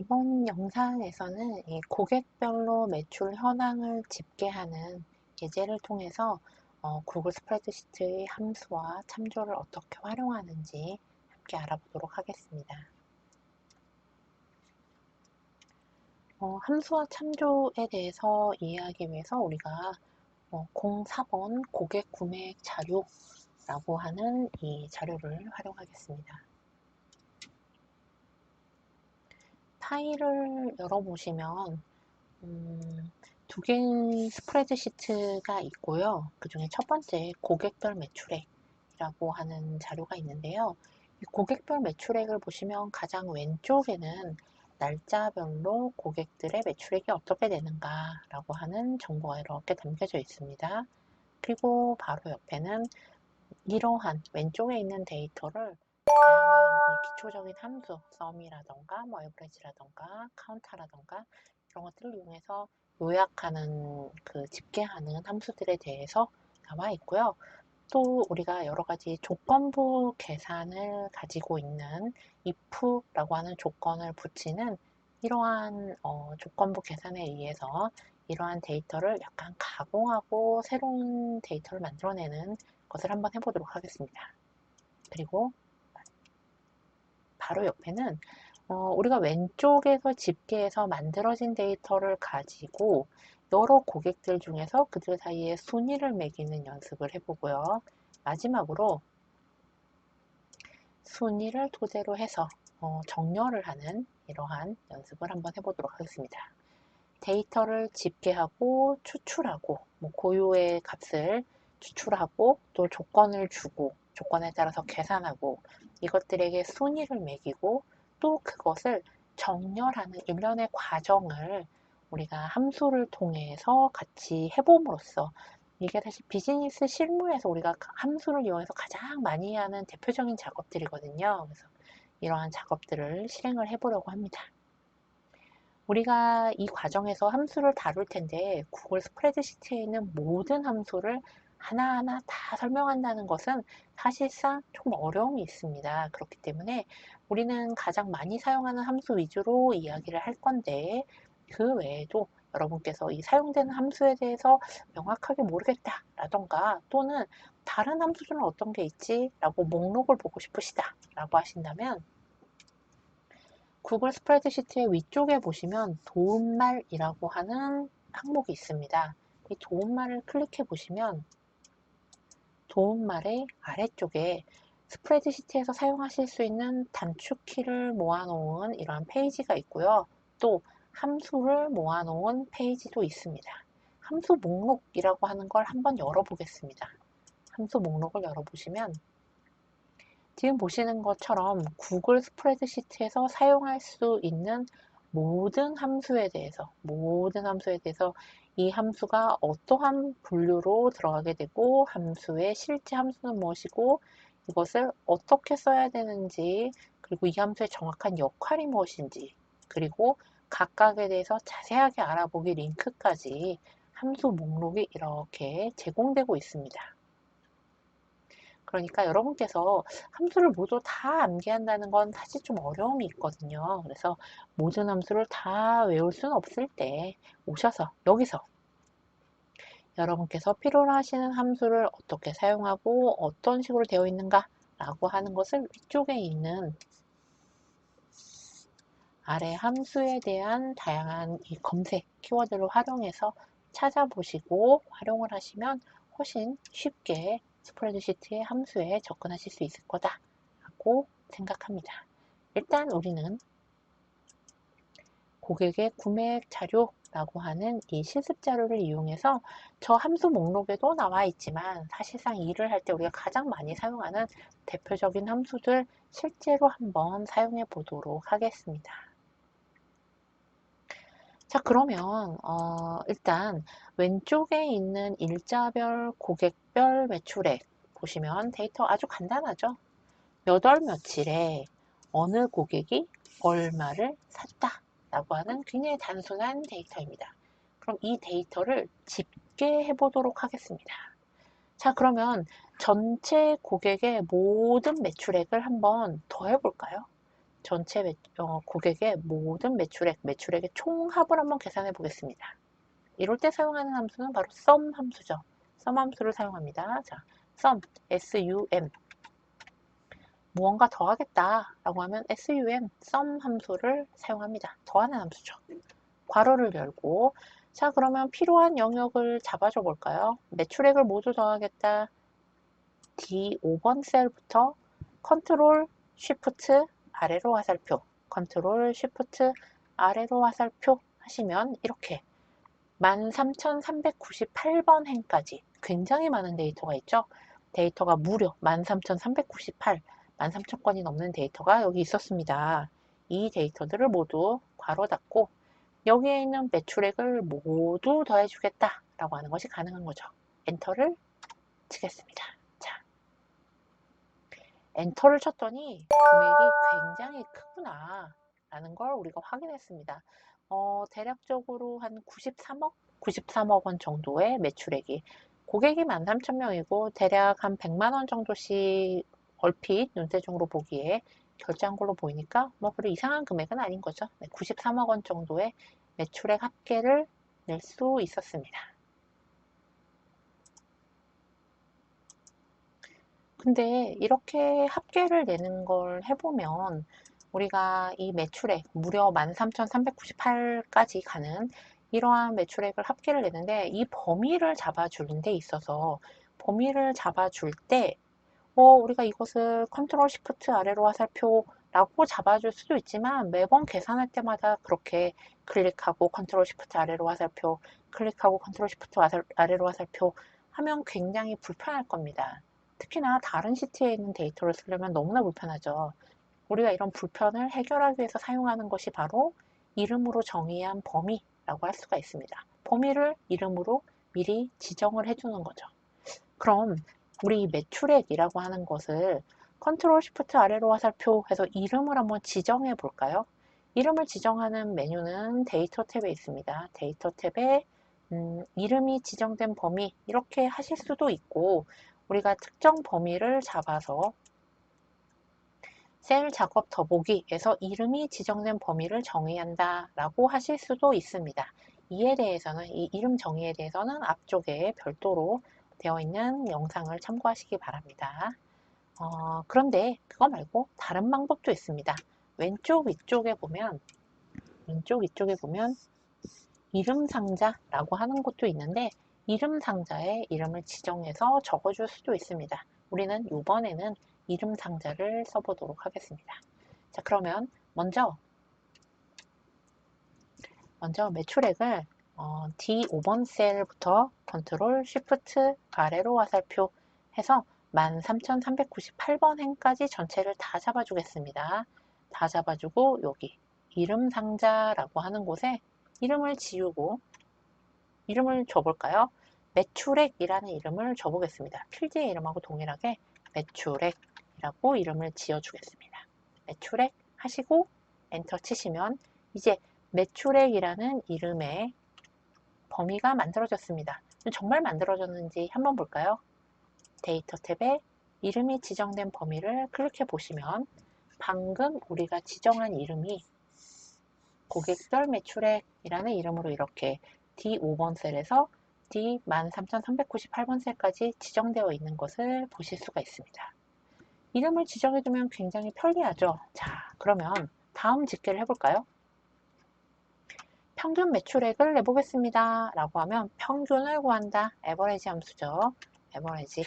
이번 영상에서는 이 고객별로 매출 현황을 집계하는 예제를 통해서 구글 스프레드시트의 함수와 참조를 어떻게 활용하는지 함께 알아보도록 하겠습니다. 함수와 참조에 대해서 이해하기 위해서 우리가 04번 고객 구매액 자료라고 하는 이 자료를 활용하겠습니다. 파일을 열어보시면 두 개의 스프레드시트가 있고요. 그 중에 첫 번째 고객별 매출액이라고 하는 자료가 있는데요. 이 고객별 매출액을 보시면 가장 왼쪽에는 날짜별로 고객들의 매출액이 어떻게 되는가라고 하는 정보가 이렇게 담겨져 있습니다. 그리고 바로 옆에는 이러한 왼쪽에 있는 데이터를 다양한 이 기초적인 함수, 썸이라던가 뭐 에버리지라던가 카운터라던가 이런 것들을 이용해서 요약하는 그 집계하는 함수들에 대해서 나와 있고요. 또 우리가 여러 가지 조건부 계산을 가지고 있는 if라고 하는 조건을 붙이는 이러한 조건부 계산에 의해서 이러한 데이터를 약간 가공하고 새로운 데이터를 만들어내는 것을 한번 해보도록 하겠습니다. 그리고 바로 옆에는 우리가 왼쪽에서 집계해서 만들어진 데이터를 가지고 여러 고객들 중에서 그들 사이에 순위를 매기는 연습을 해보고요. 마지막으로 순위를 토대로 해서 정렬을 하는 이러한 연습을 한번 해보도록 하겠습니다. 데이터를 집계하고 추출하고 고유의 값을 추출하고 또 조건을 주고 조건에 따라서 계산하고 이것들에게 순위를 매기고 또 그것을 정렬하는 일련의 과정을 우리가 함수를 통해서 같이 해봄으로써 이게 사실 비즈니스 실무에서 우리가 함수를 이용해서 가장 많이 하는 대표적인 작업들이거든요. 그래서 이러한 작업들을 실행을 해보려고 합니다. 우리가 이 과정에서 함수를 다룰 텐데 구글 스프레드시트에 있는 모든 함수를 하나하나 다 설명한다는 것은 사실상 조금 어려움이 있습니다. 그렇기 때문에 우리는 가장 많이 사용하는 함수 위주로 이야기를 할 건데 그 외에도 여러분께서 이 사용되는 함수에 대해서 명확하게 모르겠다 라던가 또는 다른 함수들은 어떤 게 있지? 라고 목록을 보고 싶으시다 라고 하신다면 구글 스프레드시트의 위쪽에 보시면 도움말이라고 하는 항목이 있습니다. 이 도움말을 클릭해 보시면 도움말의 아래쪽에 스프레드시트에서 사용하실 수 있는 단축키를 모아놓은 이러한 페이지가 있고요. 또 함수를 모아놓은 페이지도 있습니다. 함수 목록이라고 하는 걸 한번 열어보겠습니다. 함수 목록을 열어보시면 지금 보시는 것처럼 구글 스프레드시트에서 사용할 수 있는 모든 함수에 대해서 이 함수가 어떠한 분류로 들어가게 되고 함수의 실제 함수는 무엇이고 이것을 어떻게 써야 되는지 그리고 이 함수의 정확한 역할이 무엇인지 그리고 각각에 대해서 자세하게 알아보기 링크까지 함수 목록이 이렇게 제공되고 있습니다. 그러니까 여러분께서 함수를 모두 다 암기한다는 건 사실 좀 어려움이 있거든요. 그래서 모든 함수를 다 외울 수는 없을 때 오셔서 여기서 여러분께서 필요로 하시는 함수를 어떻게 사용하고 어떤 식으로 되어 있는가 라고 하는 것을 위쪽에 있는 아래 함수에 대한 다양한 이 검색 키워드를 활용해서 찾아보시고 활용을 하시면 훨씬 쉽게 스프레드시트의 함수에 접근하실 수 있을 거다 라고 생각합니다. 일단 우리는 고객의 구매액 자료라고 하는 이 실습 자료를 이용해서 저 함수 목록에도 나와 있지만 사실상 일을 할 때 우리가 가장 많이 사용하는 대표적인 함수들 실제로 한번 사용해 보도록 하겠습니다. 자, 그러면 일단 왼쪽에 있는 일자별, 고객별 매출액 보시면 데이터 아주 간단하죠. 몇 월 며칠에 어느 고객이 얼마를 샀다 라고 하는 굉장히 단순한 데이터입니다. 그럼 이 데이터를 집계해 보도록 하겠습니다. 자, 그러면 전체 고객의 모든 매출액을 한번 더해 볼까요? 전체 고객의 모든 매출액의 총합을 한번 계산해 보겠습니다. 이럴 때 사용하는 함수는 바로 sum 함수죠. sum 함수를 사용합니다. 자, sum, sum. 무언가 더하겠다 라고 하면 sum, sum 함수를 사용합니다. 더하는 함수죠. 괄호를 열고, 자, 그러면 필요한 영역을 잡아줘 볼까요? 매출액을 모두 더하겠다. D5번 셀부터 컨트롤 쉬프트 아래로 화살표, 컨트롤 쉬프트 아래로 화살표 하시면 이렇게 13,398번 행까지 굉장히 많은 데이터가 있죠. 데이터가 무려 13,398, 13,000건이 넘는 데이터가 여기 있었습니다. 이 데이터들을 모두 괄호 닫고 여기에 있는 매출액을 모두 더해주겠다 라고 하는 것이 가능한 거죠. 엔터를 치겠습니다. 자, 엔터를 쳤더니 금액이 굉장히 크구나 라는 걸 우리가 확인했습니다. 대략적으로 한 93억 원 정도의 매출액이, 고객이 13,000명이고 대략 한 100만 원 정도씩 얼핏 눈대중으로 보기에 결제한 걸로 보이니까 뭐 그리 이상한 금액은 아닌 거죠. 93억 원 정도의 매출액 합계를 낼 수 있었습니다. 근데 이렇게 합계를 내는 걸 해보면 우리가 이 매출액 무려 13,398까지 가는 이러한 매출액을 합계를 내는데 이 범위를 잡아주는 데 있어서 범위를 잡아줄 때 우리가 이것을 컨트롤 시프트 아래로 화살표라고 잡아줄 수도 있지만 매번 계산할 때마다 그렇게 클릭하고 컨트롤 시프트 아래로 화살표, 클릭하고 컨트롤 시프트 아래로 화살표 하면 굉장히 불편할 겁니다. 특히나 다른 시트에 있는 데이터를 쓰려면 너무나 불편하죠. 우리가 이런 불편을 해결하기 위해서 사용하는 것이 바로 이름으로 정의한 범위라고 할 수가 있습니다. 범위를 이름으로 미리 지정을 해주는 거죠. 그럼 우리 매출액이라고 하는 것을 컨트롤 시프트 아래로 화살표 해서 이름을 한번 지정해 볼까요? 이름을 지정하는 메뉴는 데이터 탭에 있습니다. 데이터 탭에 이름이 지정된 범위 이렇게 하실 수도 있고 우리가 특정 범위를 잡아서 셀 작업 더보기에서 이름이 지정된 범위를 정의한다 라고 하실 수도 있습니다. 이에 대해서는 이 이름 정의에 대해서는 앞쪽에 별도로 되어 있는 영상을 참고하시기 바랍니다. 그런데 그거 말고 다른 방법도 있습니다. 왼쪽 위쪽에 보면 이름 상자라고 하는 곳도 있는데 이름 상자에 이름을 지정해서 적어줄 수도 있습니다. 우리는 이번에는 이름 상자를 써보도록 하겠습니다. 자, 그러면 먼저 매출액을 D5번 셀부터 컨트롤 쉬프트 아래로 화살표 해서 13,398번 행까지 전체를 다 잡아주겠습니다. 다 잡아주고 여기 이름 상자라고 하는 곳에 이름을 지우고 이름을 줘볼까요? 매출액이라는 이름을 줘보겠습니다. 필드의 이름하고 동일하게 매출액이라고 이름을 지어주겠습니다. 매출액 하시고 엔터 치시면 이제 매출액이라는 이름의 범위가 만들어졌습니다. 정말 만들어졌는지 한번 볼까요? 데이터 탭에 이름이 지정된 범위를 클릭해 보시면 방금 우리가 지정한 이름이 고객별 매출액이라는 이름으로 이렇게 D5번 셀에서 D13,398번 셀까지 지정되어 있는 것을 보실 수가 있습니다. 이름을 지정해두면 굉장히 편리하죠. 자, 그러면 다음 집계를 해볼까요? 평균 매출액을 내보겠습니다. 라고 하면 평균을 구한다. 에버리지 함수죠. 에버리지.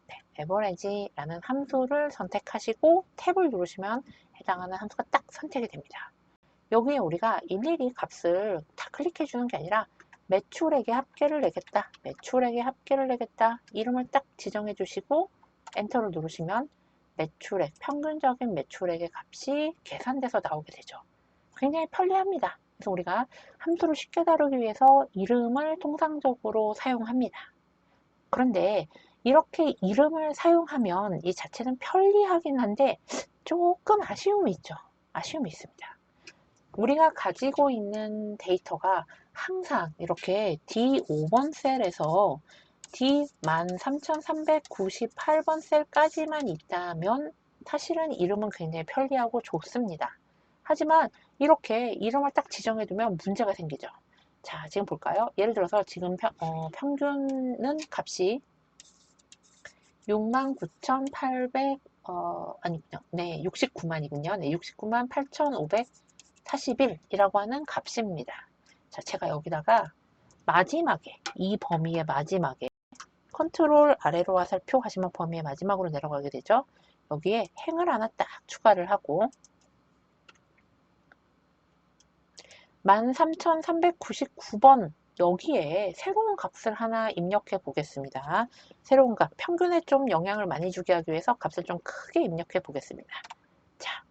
네, 에버리지라는 함수를 선택하시고 탭을 누르시면 해당하는 함수가 딱 선택이 됩니다. 여기에 우리가 일일이 값을 다 클릭해 주는 게 아니라 매출액의 합계를 내겠다. 매출액의 합계를 내겠다. 이름을 딱 지정해 주시고 엔터를 누르시면 매출액, 평균적인 매출액의 값이 계산돼서 나오게 되죠. 굉장히 편리합니다. 그래서 우리가 함수를 쉽게 다루기 위해서 이름을 통상적으로 사용합니다. 그런데 이렇게 이름을 사용하면 이 자체는 편리하긴 한데 조금 아쉬움이 있죠. 아쉬움이 있습니다. 우리가 가지고 있는 데이터가 항상 이렇게 D5번 셀에서 D13,398번 셀까지만 있다면 사실은 이름은 굉장히 편리하고 좋습니다. 하지만 이렇게 이름을 딱 지정해두면 문제가 생기죠. 자, 지금 볼까요? 예를 들어서 지금 평균은 값이 69,800 아니군요. 네, 69만이군요. 네, 69만 8,541이라고 하는 값입니다. 자, 제가 여기다가 마지막에 이 범위의 마지막에 컨트롤 아래로 화살표 하시면 범위의 마지막으로 내려가게 되죠. 여기에 행을 하나 딱 추가를 하고 13,399번 여기에 새로운 값을 하나 입력해 보겠습니다. 새로운 값, 평균에 좀 영향을 많이 주게 하기 위해서 값을 좀 크게 입력해 보겠습니다. 자,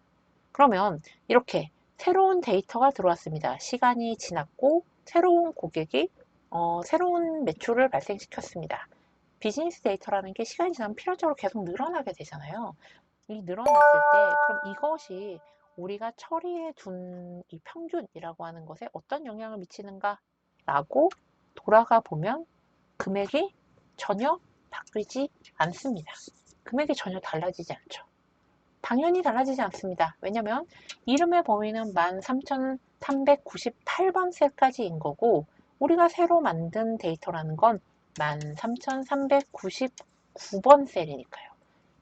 그러면 이렇게 새로운 데이터가 들어왔습니다. 시간이 지났고 새로운 고객이 새로운 매출을 발생시켰습니다. 비즈니스 데이터라는 게 시간이 지나면 필연적으로 계속 늘어나게 되잖아요. 이 늘어났을 때 그럼 이것이 우리가 처리해 둔 이 평균이라고 하는 것에 어떤 영향을 미치는가 라고 돌아가 보면 금액이 전혀 바뀌지 않습니다. 금액이 전혀 달라지지 않죠. 당연히 달라지지 않습니다. 왜냐면 이름의 범위는 13,398번 셀까지인 거고 우리가 새로 만든 데이터라는 건 13,399번 셀이니까요.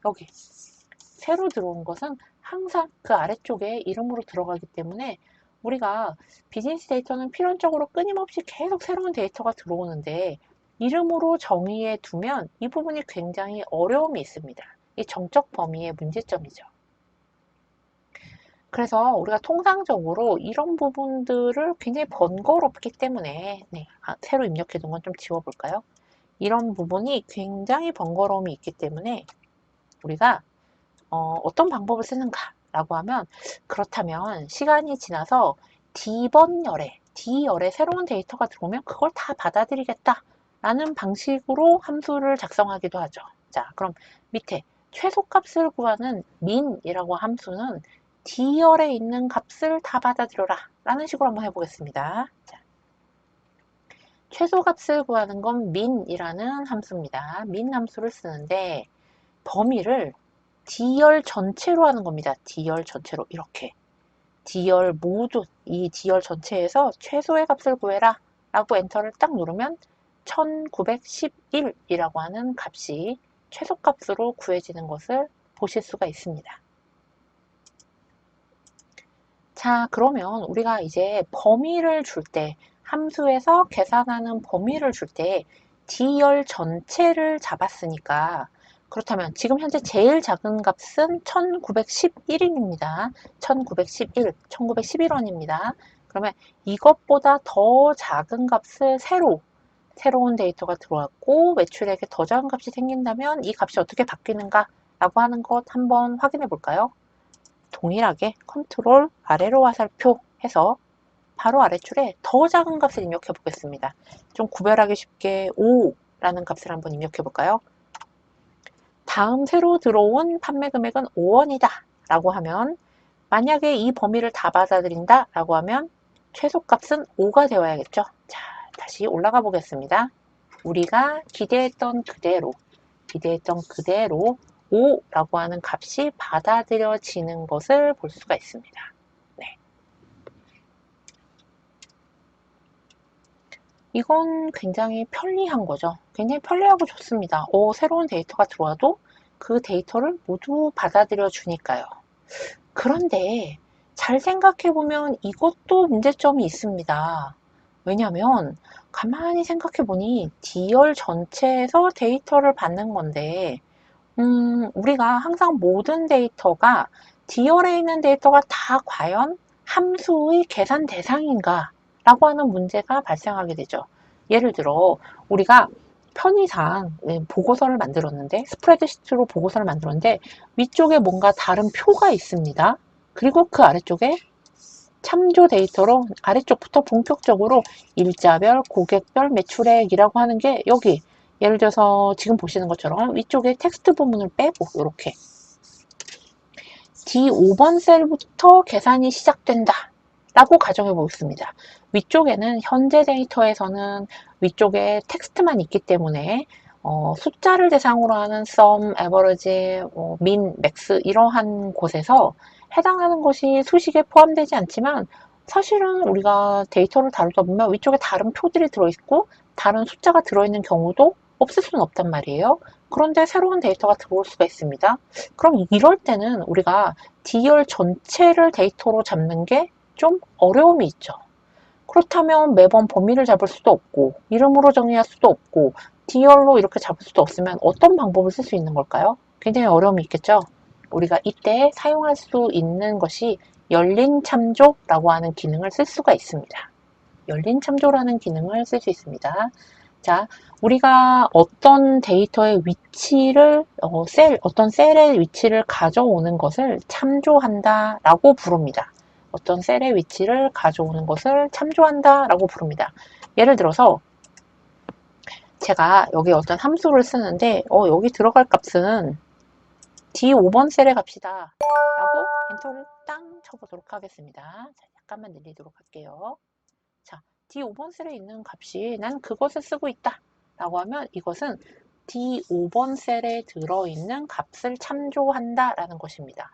여기 새로 들어온 것은 항상 그 아래쪽에 이름으로 들어가기 때문에 우리가 비즈니스 데이터는 필연적으로 끊임없이 계속 새로운 데이터가 들어오는데 이름으로 정의해 두면 이 부분이 굉장히 어려움이 있습니다. 이 정적 범위의 문제점이죠. 그래서 우리가 통상적으로 이런 부분들을 굉장히 번거롭기 때문에 새로 입력해 둔 건 좀 지워볼까요? 이런 부분이 굉장히 번거로움이 있기 때문에 우리가 어떤 방법을 쓰는가 라고 하면 그렇다면 시간이 지나서 D열에 새로운 데이터가 들어오면 그걸 다 받아들이겠다 라는 방식으로 함수를 작성하기도 하죠. 자, 그럼 밑에 최소값을 구하는 min이라고 함수는 D열에 있는 값을 다 받아들여라 라는 식으로 한번 해보겠습니다. 자, 최소값을 구하는 건 min이라는 함수입니다. min 함수를 쓰는데 범위를 D열 전체로 하는 겁니다. D열 전체로 이렇게 D열 모두 이 D열 전체에서 최소의 값을 구해라 라고 엔터를 딱 누르면 1911이라고 하는 값이 최소값으로 구해지는 것을 보실 수가 있습니다. 자, 그러면 우리가 이제 범위를 줄 때 함수에서 계산하는 범위를 줄 때 D열 전체를 잡았으니까 그렇다면 지금 현재 제일 작은 값은 1911입니다. 1911, 1911원입니다. 그러면 이것보다 더 작은 값을 새로운 데이터가 들어왔고 매출액에 더 작은 값이 생긴다면 이 값이 어떻게 바뀌는가 라고 하는 것 한번 확인해 볼까요? 동일하게 컨트롤 아래로 화살표 해서 바로 아래줄에 더 작은 값을 입력해 보겠습니다. 좀 구별하기 쉽게 5라는 값을 한번 입력해 볼까요? 다음 새로 들어온 판매 금액은 5원이다 라고 하면 만약에 이 범위를 다 받아들인다 라고 하면 최소값은 5가 되어야겠죠. 자, 다시 올라가 보겠습니다. 우리가 기대했던 그대로 5라고 하는 값이 받아들여지는 것을 볼 수가 있습니다. 네. 이건 굉장히 편리한 거죠. 굉장히 편리하고 좋습니다. 새로운 데이터가 들어와도 그 데이터를 모두 받아들여 주니까요. 그런데 잘 생각해 보면 이것도 문제점이 있습니다. 왜냐하면 가만히 생각해 보니 D열 전체에서 데이터를 받는 건데 우리가 항상 모든 데이터가 D열에 있는 데이터가 다 과연 함수의 계산 대상인가 라고 하는 문제가 발생하게 되죠. 예를 들어 우리가 편의상 보고서를 만들었는데 스프레드시트로 보고서를 만들었는데 위쪽에 뭔가 다른 표가 있습니다. 그리고 그 아래쪽에 참조 데이터로 아래쪽부터 본격적으로 일자별, 고객별, 매출액이라고 하는 게 여기 예를 들어서 지금 보시는 것처럼 위쪽에 텍스트 부분을 빼고 이렇게 D5번 셀부터 계산이 시작된다 라고 가정해 보겠습니다. 위쪽에는 현재 데이터에서는 위쪽에 텍스트만 있기 때문에 숫자를 대상으로 하는 sum, average, min, max 이러한 곳에서 해당하는 것이 수식에 포함되지 않지만 사실은 우리가 데이터를 다루다 보면 위쪽에 다른 표들이 들어있고 다른 숫자가 들어있는 경우도 없을 수는 없단 말이에요. 그런데 새로운 데이터가 들어올 수가 있습니다. 그럼 이럴 때는 우리가 D열 전체를 데이터로 잡는 게 좀 어려움이 있죠. 그렇다면 매번 범위를 잡을 수도 없고 이름으로 정의할 수도 없고 D열로 이렇게 잡을 수도 없으면 어떤 방법을 쓸 수 있는 걸까요? 굉장히 어려움이 있겠죠? 우리가 이때 사용할 수 있는 것이 열린 참조라고 하는 기능을 쓸 수가 있습니다. 열린 참조라는 기능을 쓸 수 있습니다. 자, 우리가 어떤 데이터의 위치를, 어떤 셀의 위치를 가져오는 것을 참조한다 라고 부릅니다. 어떤 셀의 위치를 가져오는 것을 참조한다 라고 부릅니다. 예를 들어서 제가 여기 어떤 함수를 쓰는데 여기 들어갈 값은 D5번 셀에 갑시다 라고 엔터를 땅 쳐보도록 하겠습니다. 자, 약간만 늘리도록 할게요. 자, D5번 셀에 있는 값이 난 그것을 쓰고 있다 라고 하면 이것은 D5번 셀에 들어있는 값을 참조한다 라는 것입니다.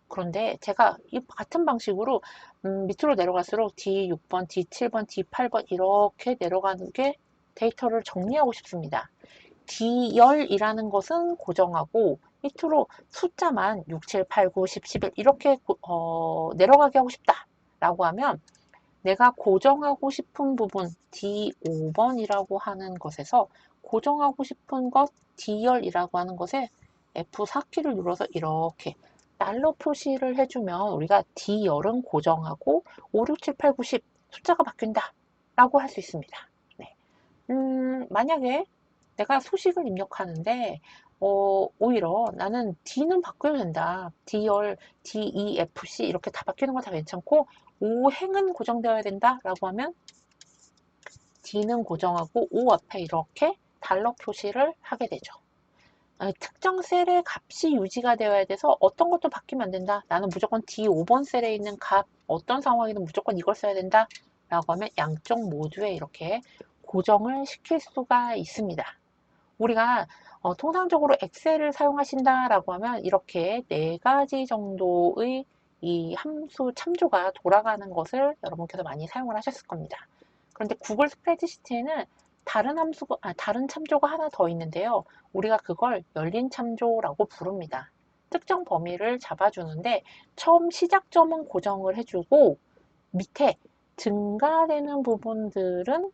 그런데 제가 이 같은 방식으로 밑으로 내려갈수록 D6번, D7번, D8번 이렇게 내려가는 게 데이터를 정리하고 싶습니다. D열이라는 것은 고정하고 밑으로 숫자만 6, 7, 8, 9, 10, 11 이렇게 내려가게 하고 싶다 라고 하면 내가 고정하고 싶은 부분 D5번이라고 하는 것에서 고정하고 싶은 것 D열이라고 하는 것에 F4키를 눌러서 이렇게 달러 표시를 해주면 우리가 D열은 고정하고 5, 6, 7, 8, 9, 10 숫자가 바뀐다 라고 할 수 있습니다. 네. 만약에 내가 수식을 입력하는데 오히려 나는 D는 바꿔도 된다. D열, DEFC 이렇게 다 바뀌는 거 다 괜찮고 O행은 고정되어야 된다 라고 하면 D는 고정하고 O 앞에 이렇게 달러 표시를 하게 되죠. 특정 셀의 값이 유지가 되어야 돼서 어떤 것도 바뀌면 안 된다. 나는 무조건 D5번 셀에 있는 값 어떤 상황이든 무조건 이걸 써야 된다 라고 하면 양쪽 모두에 이렇게 고정을 시킬 수가 있습니다. 우리가 통상적으로 엑셀을 사용하신다라고 하면 이렇게 4가지 정도의 이 함수 참조가 돌아가는 것을 여러분께서 많이 사용을 하셨을 겁니다. 그런데 구글 스프레드시트에는 다른 참조가 하나 더 있는데요. 우리가 그걸 열린 참조라고 부릅니다. 특정 범위를 잡아주는데 처음 시작점은 고정을 해주고 밑에 증가되는 부분들은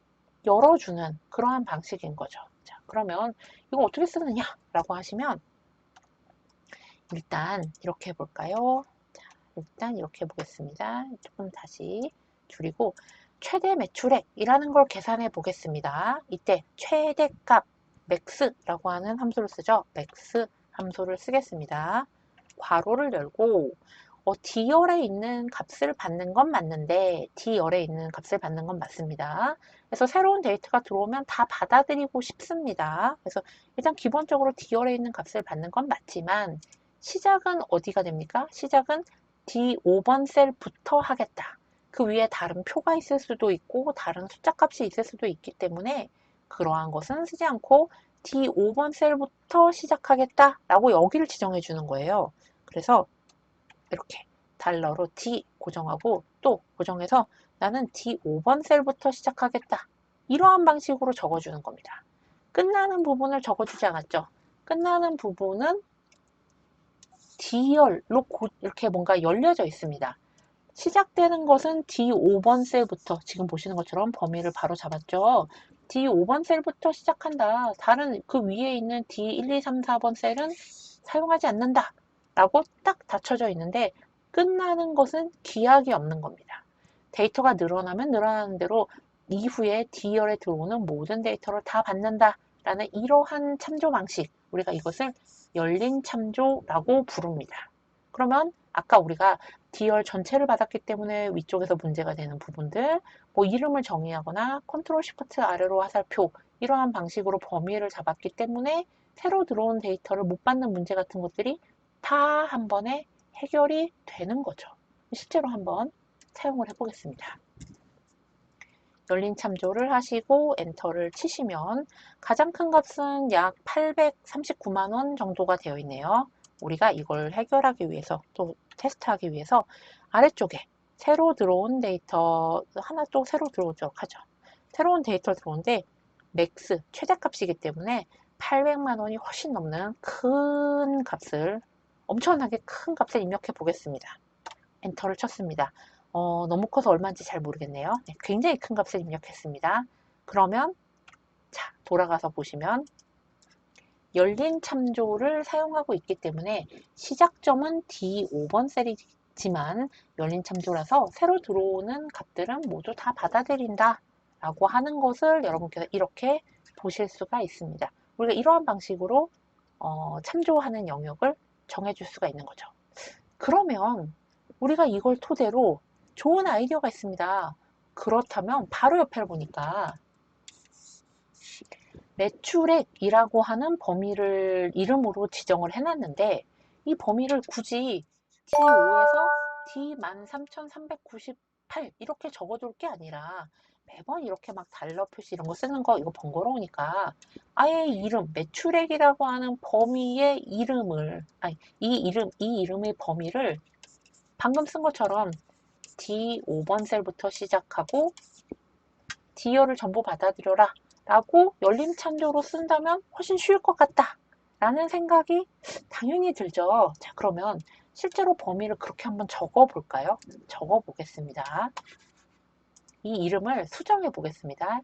열어주는 그러한 방식인 거죠. 자, 그러면 이거 어떻게 쓰느냐라고 하시면 일단 이렇게 해볼까요? 자, 일단 이렇게 해보겠습니다. 조금 다시 줄이고 최대 매출액이라는 걸 계산해 보겠습니다. 이때 최대값 max라고 하는 함수를 쓰죠. max 함수를 쓰겠습니다. 괄호를 열고 D열에 있는 값을 받는 건 맞는데 D열에 있는 값을 받는 건 맞습니다. 그래서 새로운 데이터가 들어오면 다 받아들이고 싶습니다. 그래서 일단 기본적으로 D열에 있는 값을 받는 건 맞지만 시작은 어디가 됩니까? 시작은 D5번 셀부터 하겠다. 그 위에 다른 표가 있을 수도 있고 다른 숫자 값이 있을 수도 있기 때문에 그러한 것은 쓰지 않고 D5번 셀부터 시작하겠다라고 여기를 지정해 주는 거예요. 그래서 이렇게 달러로 D 고정하고 또 고정해서 나는 D5번 셀부터 시작하겠다. 이러한 방식으로 적어주는 겁니다. 끝나는 부분을 적어주지 않았죠. 끝나는 부분은 D열로 이렇게 뭔가 열려져 있습니다. 시작되는 것은 D5번 셀부터 지금 보시는 것처럼 범위를 바로 잡았죠. D5번 셀부터 시작한다. 다른 그 위에 있는 D1, 2, 3, 4번 셀은 사용하지 않는다. 라고 딱 닫혀져 있는데 끝나는 것은 기약이 없는 겁니다. 데이터가 늘어나면 늘어나는 대로 이후에 D열에 들어오는 모든 데이터를 다 받는다. 라는 이러한 참조 방식, 우리가 이것을 열린 참조라고 부릅니다. 그러면 아까 우리가 D열 전체를 받았기 때문에 위쪽에서 문제가 되는 부분들, 뭐 이름을 정의하거나 컨트롤 시프트 아래로 화살표 이러한 방식으로 범위를 잡았기 때문에 새로 들어온 데이터를 못 받는 문제 같은 것들이 다 한 번에 해결이 되는 거죠. 실제로 한번 사용을 해보겠습니다. 열린 참조를 하시고 엔터를 치시면 가장 큰 값은 약 839만 원 정도가 되어 있네요. 우리가 이걸 해결하기 위해서 또 테스트하기 위해서 아래쪽에 새로 들어온 데이터 하나 또 새로 들어오도록 하죠. 새로운 데이터 들어오는데 맥스 최대값이기 때문에 800만 원이 훨씬 넘는 큰 값을 엄청나게 큰 값을 입력해 보겠습니다. 엔터를 쳤습니다. 너무 커서 얼마인지 잘 모르겠네요. 네, 굉장히 큰 값을 입력했습니다. 그러면 자 돌아가서 보시면 열린 참조를 사용하고 있기 때문에 시작점은 D5번 셀이지만 열린 참조라서 새로 들어오는 값들은 모두 다 받아들인다 라고 하는 것을 여러분께서 이렇게 보실 수가 있습니다. 우리가 이러한 방식으로 참조하는 영역을 정해줄 수가 있는 거죠. 그러면 우리가 이걸 토대로 좋은 아이디어가 있습니다. 그렇다면 바로 옆에 보니까 매출액이라고 하는 범위를 이름으로 지정을 해놨는데 이 범위를 굳이 D5에서 D13398 이렇게 적어둘 게 아니라 매번 이렇게 막 달러 표시 이런 거 쓰는 거 이거 번거로우니까 아예 이름 매출액이라고 하는 범위의 이름을 아니 이 이름의 범위를 방금 쓴 것처럼 D5번 셀부터 시작하고 D열을 전부 받아들여라 라고 열린 참조로 쓴다면 훨씬 쉬울 것 같다 라는 생각이 당연히 들죠. 자, 그러면 실제로 범위를 그렇게 한번 적어 볼까요? 적어 보겠습니다. 이 이름을 수정해 보겠습니다.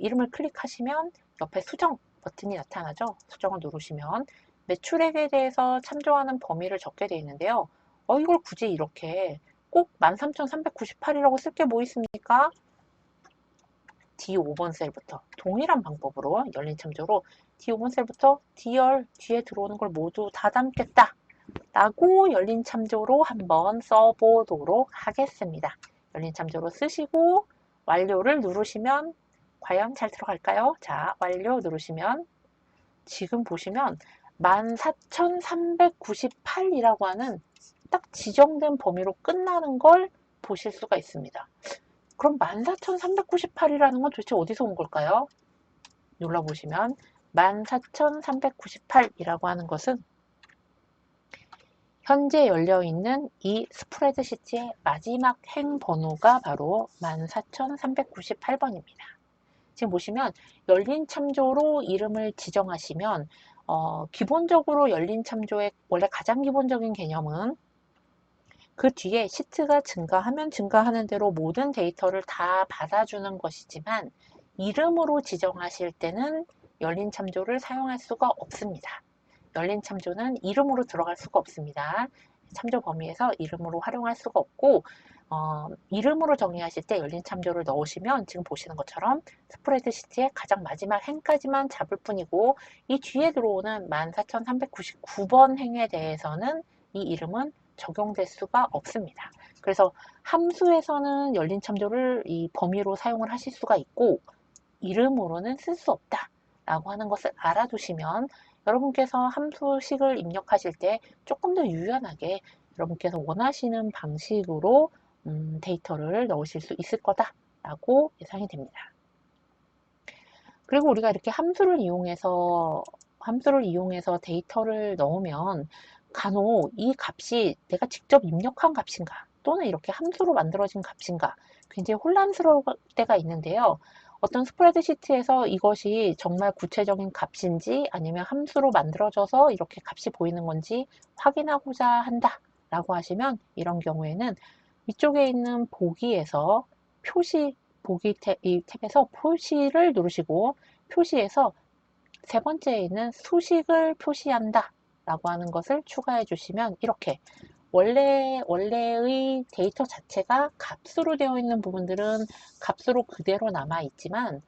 이름을 클릭하시면 옆에 수정 버튼이 나타나죠. 수정을 누르시면 매출액에 대해서 참조하는 범위를 적게 되어 있는데요. 이걸 굳이 이렇게 꼭 13,398이라고 쓸 게 뭐 있습니까? D5번 셀부터 동일한 방법으로 열린 참조로 D5번 셀부터 D열 뒤에 들어오는 걸 모두 다 담겠다 라고 열린 참조로 한번 써보도록 하겠습니다. 열린 참조로 쓰시고 완료를 누르시면 과연 잘 들어갈까요? 자, 완료 누르시면 지금 보시면 14,398이라고 하는 딱 지정된 범위로 끝나는 걸 보실 수가 있습니다. 그럼 14,398이라는 건 도대체 어디서 온 걸까요? 눌러보시면 14,398이라고 하는 것은 현재 열려있는 이 스프레드시트의 마지막 행 번호가 바로 14,398번입니다. 지금 보시면 열린 참조로 이름을 지정하시면 기본적으로 열린 참조의 원래 가장 기본적인 개념은 그 뒤에 시트가 증가하면 증가하는 대로 모든 데이터를 다 받아주는 것이지만 이름으로 지정하실 때는 열린 참조를 사용할 수가 없습니다. 열린 참조는 이름으로 들어갈 수가 없습니다. 참조 범위에서 이름으로 활용할 수가 없고 이름으로 정의하실 때 열린 참조를 넣으시면 지금 보시는 것처럼 스프레드시트의 가장 마지막 행까지만 잡을 뿐이고 이 뒤에 들어오는 14,399번 행에 대해서는 이 이름은 적용될 수가 없습니다. 그래서 함수에서는 열린 참조를 이 범위로 사용을 하실 수가 있고 이름으로는 쓸 수 없다 라고 하는 것을 알아두시면 여러분께서 함수식을 입력하실 때 조금 더 유연하게 여러분께서 원하시는 방식으로 데이터를 넣으실 수 있을 거다 라고 예상이 됩니다. 그리고 우리가 이렇게 함수를 이용해서 데이터를 넣으면 간혹 이 값이 내가 직접 입력한 값인가 또는 이렇게 함수로 만들어진 값인가 굉장히 혼란스러울 때가 있는데요. 어떤 스프레드시트에서 이것이 정말 구체적인 값인지 아니면 함수로 만들어져서 이렇게 값이 보이는 건지 확인하고자 한다 라고 하시면 이런 경우에는 위쪽에 있는 보기에서 보기 탭에서 표시를 누르시고 표시에서 세 번째에 있는 수식을 표시한다 라고 하는 것을 추가해 주시면 이렇게 원래의 데이터 자체가 값으로 되어 있는 부분들은 값으로 그대로 남아 있지만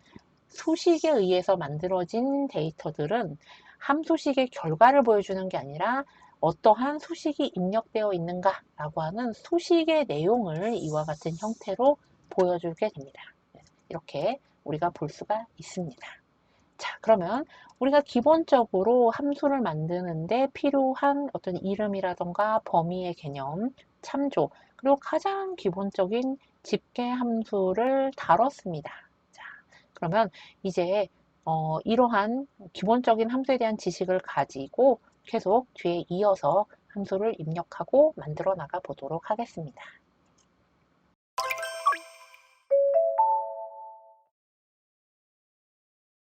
수식에 의해서 만들어진 데이터들은 함수식의 결과를 보여주는 게 아니라 어떠한 수식이 입력되어 있는가 라고 하는 수식의 내용을 이와 같은 형태로 보여주게 됩니다. 이렇게 우리가 볼 수가 있습니다. 자, 그러면 우리가 기본적으로 함수를 만드는데 필요한 어떤 이름이라던가 범위의 개념, 참조, 그리고 가장 기본적인 집계 함수를 다뤘습니다. 그러면 이제 이러한 기본적인 함수에 대한 지식을 가지고 계속 뒤에 이어서 함수를 입력하고 만들어 나가 보도록 하겠습니다.